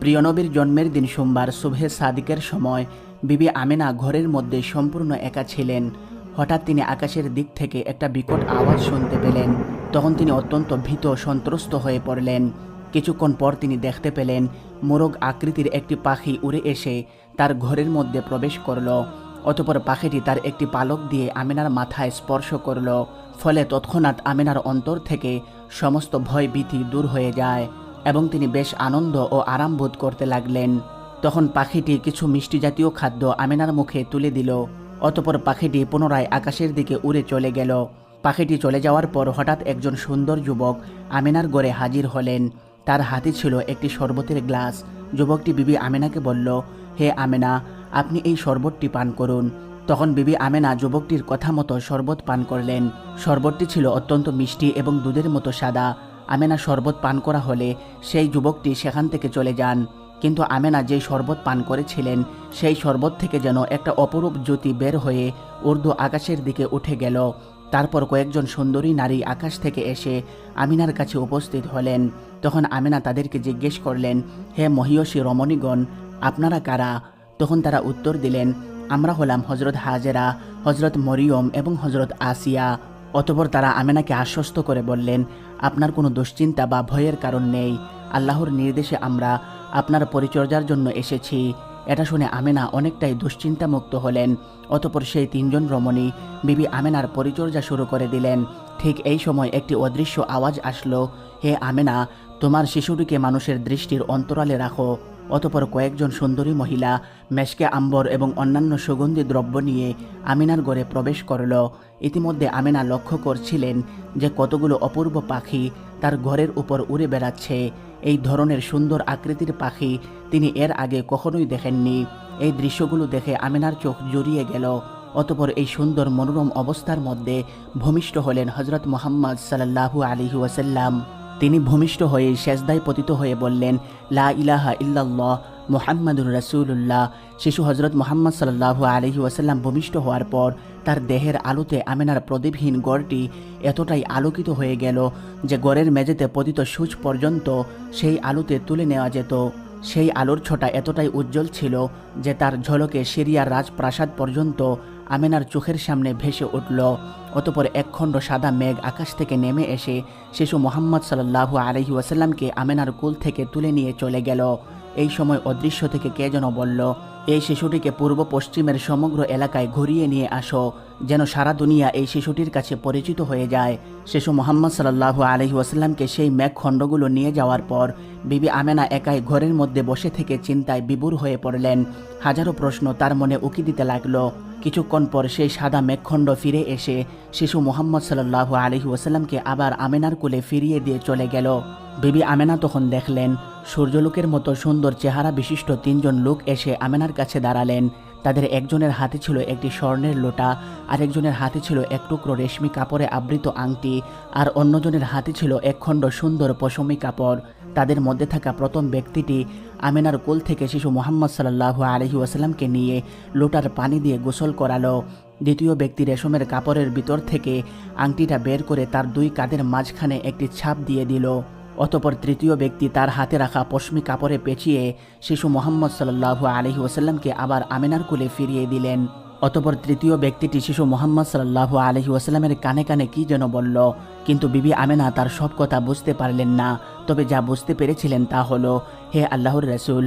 প্রিয় নবীর জন্মের দিন সোমবার সুবহে সাদিকের সময় বিবি আমেনা ঘরের মধ্যে সম্পূর্ণ একা ছিলেন। হঠাৎ তিনি আকাশের দিক থেকে একটা বিকট আওয়াজ শুনতে পেলেন। তখন তিনি অত্যন্ত ভীত সন্ত্রস্ত হয়ে পড়লেন। কিছুক্ষণ পর তিনি দেখতে পেলেন মোরগ আকৃতির একটি পাখি উড়ে এসে তার ঘরের মধ্যে প্রবেশ করল। অতঃপর পাখিটি তার একটি পালক দিয়ে আমেনার মাথায় স্পর্শ করল। ফলে তৎক্ষণাৎ আমেনার অন্তর থেকে সমস্ত ভয় ভীতি দূর হয়ে যায় এবং তিনি বেশ আনন্দ ও আরাম বোধ করতে লাগলেন। তখন পাখিটি কিছু মিষ্টি জাতীয় খাদ্য আমেনার মুখে তুলে দিল। অতঃপর পাখিটি পুনরায় আকাশের দিকে উড়ে চলে গেল। পাখিটি চলে যাওয়ার পর হঠাৎ একজন সুন্দর যুবক আমেনার ঘরে হাজির হলেন। তার হাতে ছিল একটি শরবতের গ্লাস। যুবকটি বিবি আমেনাকে বলল, হে আমেনা, আপনি এই শরবতটি পান করুন। তখন বিবি আমেনা যুবকটির কথা মতো শরবত পান করলেন। শরবতটি ছিল অত্যন্ত মিষ্টি এবং দুধের মতো সাদা। আমেনা শরবত পান করা হলে সেই যুবকটি সেখান থেকে চলে যান। কিন্তু আমেনা যেই শরবত পান করেছিলেন সেই শরবত থেকে যেন একটা অপরূপ জ্যোতি বের হয়ে উর্দু আকাশের দিকে উঠে গেল। তারপর কয়েকজন সুন্দরী নারী আকাশ থেকে এসে আমিনার কাছে উপস্থিত হলেন। তখন আমেনা তাদেরকে জিজ্ঞেস করলেন, হে মহিয়সী রমণীগণ, আপনারা কারা? তখন তারা উত্তর দিলেন, আমরা হলাম হজরত হাজেরা, হজরত মরিয়ম এবং হজরত আসিয়া। অতঃপর তারা আমেনাকে আশ্বস্ত করে বললেন, আপনার কোনো দুশ্চিন্তা বা ভয়ের কারণ নেই। আল্লাহর নির্দেশে আমরা আপনার পরিচর্যার জন্য এসেছি। এটা শুনে আমেনা অনেকটাই দুশ্চিন্তামুক্ত হলেন। অতঃপর সেই তিনজন রমণী বিবি আমেনার পরিচর্যা শুরু করে দিলেন। ঠিক এই সময় একটি অদৃশ্য আওয়াজ আসলো, হে আমেনা, তোমার শিশুটিকে মানুষের দৃষ্টির অন্তরালে রাখো। অতঃপর কয়েকজন সুন্দরী মহিলা মেশকে আম্বর এবং অন্যান্য সুগন্ধি দ্রব্য নিয়ে আমিনার ঘরে প্রবেশ করল। ইতিমধ্যে আমেনা লক্ষ্য করছিলেন যে কতগুলো অপূর্ব পাখি তার ঘরের উপর উড়ে বেড়াচ্ছে। এই ধরনের সুন্দর আকৃতির পাখি তিনি এর আগে কখনোই দেখেননি। এই দৃশ্যগুলো দেখে আমেনার চোখ জুড়িয়ে গেল। অতঃপর এই সুন্দর মনোরম অবস্থার মধ্যে ভূমিষ্ঠ হলেন হজরত মুহাম্মদ সাল্লাল্লাহু আলাইহি ওয়াসাল্লাম। তিনি ভূমিষ্ঠ হয়ে সেজদায় পতিত হয়ে বললেন, লা ইলাহা ইল্লাল্লাহ মুহাম্মাদুর রাসূলুল্লাহ। শিশু হজরত মুহাম্মদ সাল্লাল্লাহু আলাইহি ওয়াসাল্লাম ভূমিষ্ঠ হওয়ার পর তার দেহের আলোতে আমেনার প্রদীপহীন গড়টি এতটাই আলোকিত হয়ে গেল যে গড়ের মেঝেতে পতিত সূচ পর্যন্ত সেই আলোতে তুলে নেওয়া যেত। সেই আলোর ছটা এতটাই উজ্জ্বল ছিল যে তার ঝলকে সিরিয়ার রাজপ্রাসাদ পর্যন্ত আমেনার চোখের সামনে ভেসে উঠল। অতঃপর একখণ্ড সাদা মেঘ আকাশ থেকে নেমে এসে শিশু মুহাম্মদ সাল্লাল্লাহু আলাইহি ওয়াসাল্লামকে আমেনার কোল থেকে তুলে নিয়ে চলে গেল। এই সময় অদৃশ্য থেকে কে যেন বলল, এই শিশুটিকে পূর্ব পশ্চিমের সমগ্র এলাকায় ঘুরিয়ে নিয়ে আসো, যেন সারা দুনিয়া এই শিশুটির কাছে পরিচিত হয়ে যায়। শিশু মুহাম্মদ সাল্লাল্লাহু আলাইহি ওয়াসাল্লামকে সেই মেঘখণ্ডগুলো নিয়ে যাওয়ার পর বিবি আমেনা একাই ঘরের মধ্যে বসে থেকে চিন্তায় বিভোর হয়ে পড়লেন। হাজারো প্রশ্ন তার মনে উকি দিতে লাগলো। কিছুক্ষণ পর সেই সাদা মেঘখণ্ড ফিরে এসে শিশু মুহাম্মদ সাল্লাল্লাহু আলাইহি ওয়াসাল্লামকে আবার আমেনার কোলে ফিরিয়ে দিয়ে চলে গেল। বিবি আমেনা তখন দেখলেন সূর্যলোকের মতো সুন্দর চেহারা বিশিষ্ট তিনজন লোক এসে আমেনার কাছে দাঁড়ালেন। তাদের একজনের হাতে ছিল একটি স্বর্ণের লোটা, আরেকজনের হাতে ছিল এক টুকরো রেশমি কাপড়ে আবৃত আংটি, আর অন্যজনের হাতে ছিল একখণ্ড সুন্দর পশমি কাপড়। তাদের মধ্যে থাকা প্রথম ব্যক্তিটি আমেনার কোল থেকে শিশু মুহাম্মদ সাল্লাল্লাহু আলাইহি ওয়াসাল্লামকে নিয়ে লোটার পানি দিয়ে গোসল করালো। দ্বিতীয় ব্যক্তি রেশমের কাপড়ের ভিতর থেকে আংটিটা বের করে তার দুই কাঁধের মাঝখানে একটি ছাপ দিয়ে দিল। অতঃপর তৃতীয় ব্যক্তি তার হাতে রাখা পশমি কাপড়ে পেঁচিয়ে শিশু মুহাম্মদ সাল্লাল্লাহু আলাইহি ওয়াসাল্লামকে আবার আমেনার কোলে ফিরিয়ে দিলেন। অতঃপর তৃতীয় ব্যক্তিটি শিশু মুহাম্মদ সাল্লাল্লাহু আলাইহি ওয়াসাল্লামের কানে কানে কি যেন বলল, কিন্তু বিবি আমেনা তার সব কথা বুঝতে পারলেন না। তবে যা বুঝতে পেরেছিলেন তা হলো, হে আল্লাহর রাসূল,